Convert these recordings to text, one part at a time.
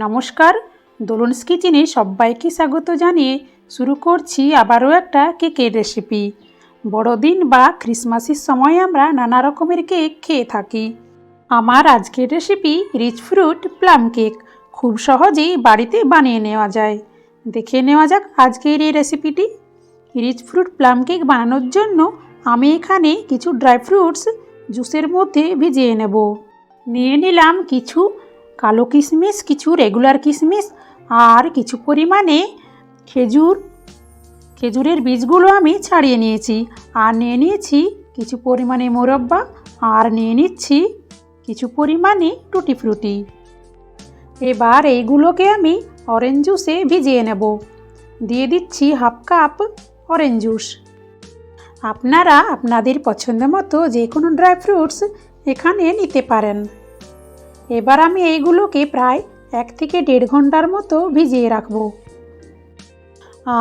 নমস্কার, দোলনস কিচেনে সবাইকে স্বাগত জানিয়ে শুরু করছি আবারও একটা কেকের রেসিপি। বড়দিন বা ক্রিসমাসের সময় আমরা নানা রকমের কেক খেয়ে থাকি। আমার আজকের recipe rich fruit plum cake. খুব সহজেই বাড়িতে বানিয়ে নেওয়া যায়। দেখে নেওয়া যাক আজকের এই রেসিপিটি। রিচ ফ্রুট প্লাম কেক বানানোর জন্য আমি এখানে কিছু ড্রাই ফ্রুটস জুসের মধ্যে ভিজিয়ে নেব। নিয়ে নিলাম কিছু কালো কিশমিশ, কিছু রেগুলার কিশমিশ আর কিছু পরিমাণে খেজুরের বীজগুলো আমি ছাড়িয়ে নিয়েছি। আর নিয়ে নিয়েছি কিছু পরিমাণে মোরব্বা, আর নিয়ে নিচ্ছি কিছু পরিমাণে টুটি ফ্রুটি। এবার এইগুলোকে আমি অরেঞ্জ জুসে ভিজিয়ে নেব। দিয়ে দিচ্ছি হাফ কাপ অরেঞ্জ জুস। আপনারা আপনাদের পছন্দ মতো যে কোনো ড্রাই ফ্রুটস এখানে নিতে পারেন। এবার আমি এইগুলোকে প্রায় 1 থেকে 1.5 ঘন্টার মতো ভিজিয়ে রাখব।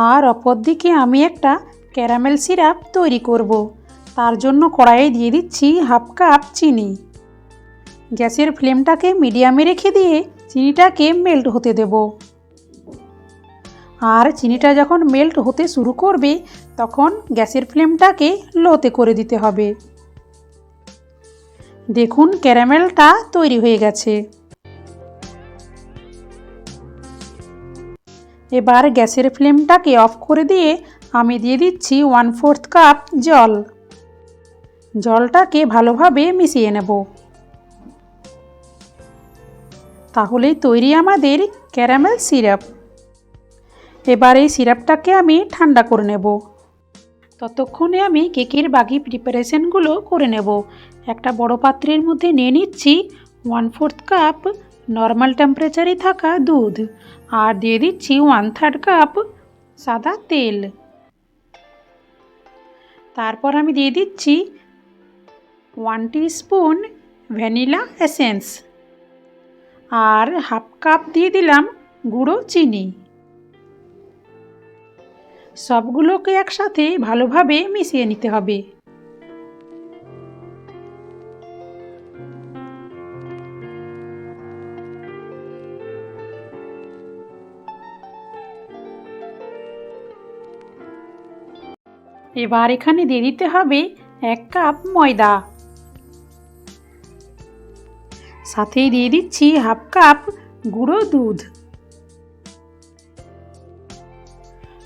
আর অপরদিকে আমি একটা ক্যারামেল সিরাপ তৈরি করব। তার জন্য কড়াইয়ে দিয়ে দিচ্ছি হাফ কাপ চিনি। গ্যাসের ফ্লেমটাকে মিডিয়ামে রেখে দিয়ে চিনিটাকে মেল্ট হতে দেব। আর চিনিটা যখন মেল্ট হতে শুরু করবে তখন গ্যাসের ফ্লেমটাকে লোতে করে দিতে হবে। দেখুন ক্যারামেলটা তৈরি হয়ে গেছে। এবার গ্যাসের ফ্লেমটাকে অফ করে দিয়ে আমি দিয়ে দিচ্ছি 1/4 কাপ জল। জলটাকে ভালোভাবে মিশিয়ে নেব। তাহলেই তৈরি আমাদের ক্যারামেল সিরাপ। এবার এই সিরাপটাকে আমি ঠান্ডা করে নেব। ততক্ষণে আমি কেকের বাকি প্রিপারেশনগুলো করে নেব। একটা বড় পাত্রের মধ্যে নিয়ে নিচ্ছি 1/4 কাপ নর্মাল টেম্পারেচারে থাকা দুধ, আর দিয়ে দিচ্ছি 1/3 কাপ সাদা তেল। তারপর আমি দিয়ে দিচ্ছি 1 টিস্পুন ভ্যানিলা এসেন্স, আর হাফ কাপ দিয়ে দিলাম গুঁড়ো চিনি। সবগুলোকে একসাথে ভালোভাবে মিশিয়ে নিতে হবে। এবার এখানে দিয়ে দিতে হবে 1 কাপ ময়দা। সাথেই দিয়ে দিচ্ছি হাফ কাপ গুঁড়ো দুধ,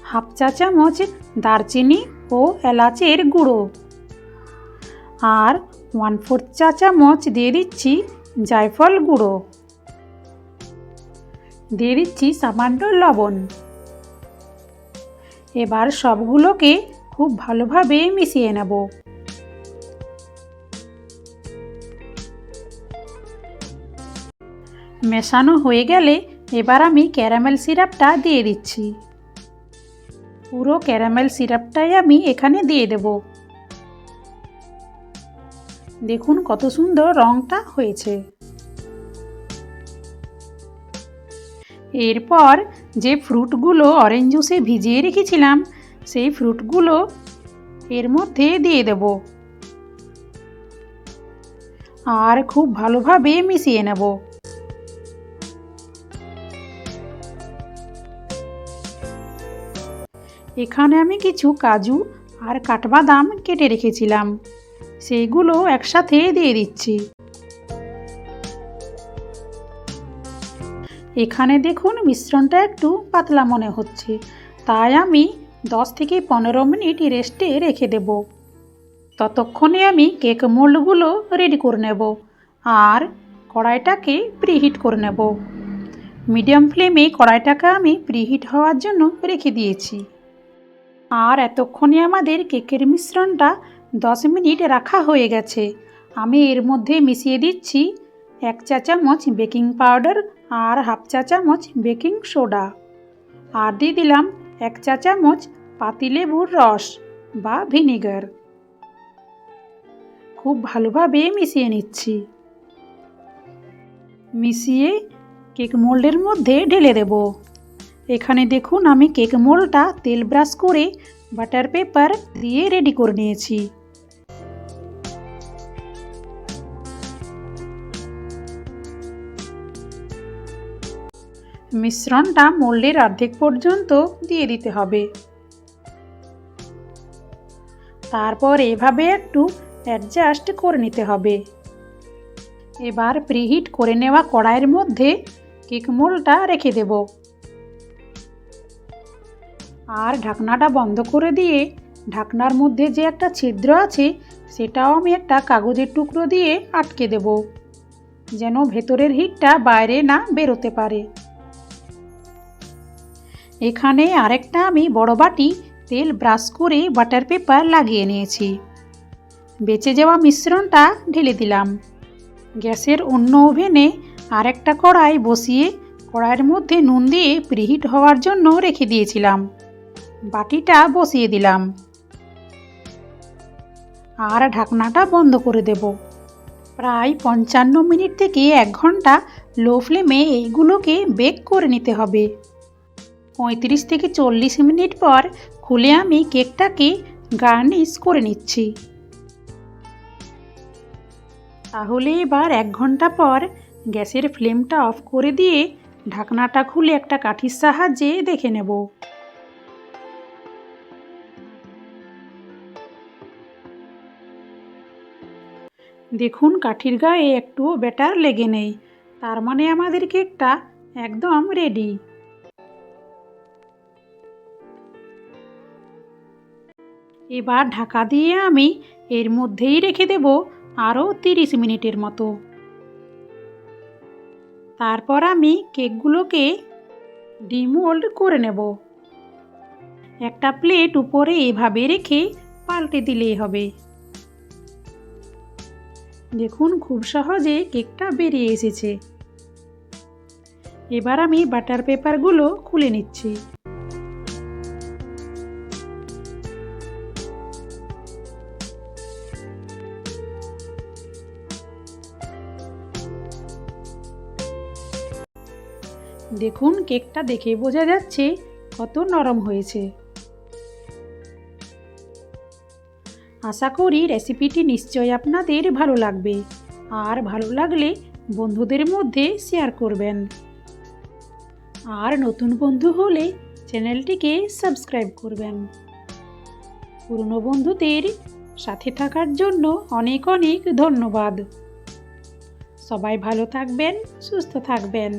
হাফ চা চামচ দারচিনি ও এলাচের গুঁড়ো, আর 1/4 চা চামচ দিয়ে দিচ্ছি জায়ফল গুঁড়ো। দিয়ে দিচ্ছি সামান্য লবণ। এবার সবগুলোকে খুব ভালোভাবে মিশিয়ে নেব। মেশানো হয়ে গেলে এবার আমি ক্যারামেল সিরাপটা দিয়ে দিচ্ছি। পুরো ক্যারামেল সিরাপটাই আমি এখানে দিয়ে দেব। দেখুন কত সুন্দর রংটা হয়েছে। এরপর যে ফ্রুটগুলো অরেঞ্জ জুসে ভিজিয়ে রেখেছিলাম সেই ফ্রুটগুলো এর মধ্যে দিয়ে দেব, আর খুব ভালোভাবে মিশিয়ে নেব। এখানে আমি কিছু কাজু আর কাঠবাদাম কেটে রেখেছিলাম, সেইগুলো একসাথে দিয়ে দিচ্ছি। এখানে দেখুন মিশ্রণটা একটু পাতলা মনে হচ্ছে, তাই আমি 10 থেকে 15 মিনিট রেস্টে রেখে দেব। ততক্ষণে আমি কেক মোল্ডগুলো রেডি করে নেব আর কড়াইটাকে প্রিহিট করে নেব। মিডিয়াম ফ্লেমে কড়াইটাকে আমি প্রিহিট হওয়ার জন্য রেখে দিয়েছি। আর এতক্ষণে আমাদের কেকের মিশ্রণটা 10 মিনিট রাখা হয়ে গেছে। আমি এর মধ্যে মিশিয়ে দিচ্ছি 1 চা চামচ বেকিং পাউডার আর হাফ চা চামচ বেকিং সোডা, আর দিয়ে দিলাম 1 চা চামচ পাতিলেবুর রস বা ভিনেগার। খুব ভালোভাবে মিশিয়ে নিচ্ছি। মিশিয়ে কেক মোল্ডের মধ্যে ঢেলে দেব। এখানে দেখুন আমি কেক মোল্ডটা তেল ব্রাশ করে বাটার পেপার দিয়ে রেডি করে নিয়েছি। মিশ্রণটা মোল্ডের অর্ধেক পর্যন্ত দিয়ে দিতে হবে। তারপর এভাবে একটু অ্যাডজাস্ট করে নিতে হবে। এবার প্রিহিট করে নেওয়া কড়াইয়ের মধ্যে কেক মোল্ডটা রেখে দেব আর ঢাকনাটা বন্ধ করে দিয়ে ঢাকনার মধ্যে যে একটা ছিদ্র আছে সেটাও আমি একটা কাগজের টুকরো দিয়ে আটকে দেব, যেন ভেতরের হিটটা বাইরে না বেরোতে পারে। এখানে আরেকটা আমি বড় বাটি তেল ব্রাশ করে বাটার পেপার লাগিয়ে নিয়েছি। বেঁচে যাওয়া মিশ্রণটা ঢেলে দিলাম। গ্যাসের অন্য ওভেনে আরেকটা কড়াই বসিয়ে কড়াইয়ের মধ্যে নুন দিয়ে প্রিহিট হওয়ার জন্য রেখে দিয়েছিলাম। বাটিটা বসিয়ে দিলাম আর ঢাকনাটা বন্ধ করে দেব। প্রায় 55 মিনিট থেকে 1 ঘন্টা লো ফ্লেমে এইগুলোকে বেক করে নিতে হবে। 35 থেকে 40 মিনিট পর খুলে আমি কেকটাকে গার্নিশ করে নিচ্ছি। তাহলে এবার 1 ঘন্টা পর গ্যাসের ফ্লেমটা অফ করে দিয়ে ঢাকনাটা খুলে একটা কাঠির সাহায্যে দেখে নেব। দেখুন কাঠির গায়ে একটুও ব্যাটার লেগে নেই, তার মানে আমাদের কেকটা একদম রেডি। এবার ঢাকা দিয়ে আমি এর মধ্যেই রেখে দেব আরও 30 মিনিটের মতো। তারপর আমি কেকগুলোকে ডিমোল্ড করে নেব। একটা প্লেট উপরে এভাবে রেখে পাল্টে দিলেই হবে। দেখুন খুব সহজে কেকটা বেরিয়ে এসেছে। এবার আমি বাটার পেপারগুলো খুলে নিচ্ছি। দেখুন কেকটা দেখে বোঝা যাচ্ছে কত নরম হয়েছে। আশা করি রেসিপিটি নিশ্চয়ই আপনাদের ভালো লাগবে, আর ভালো লাগলে বন্ধুদের মধ্যে শেয়ার করবেন। আর নতুন বন্ধু হলে চ্যানেলটিকে সাবস্ক্রাইব করবেন। পুরনো বন্ধুদের সাথে থাকার জন্য অনেক অনেক ধন্যবাদ। সবাই ভালো থাকবেন, সুস্থ থাকবেন।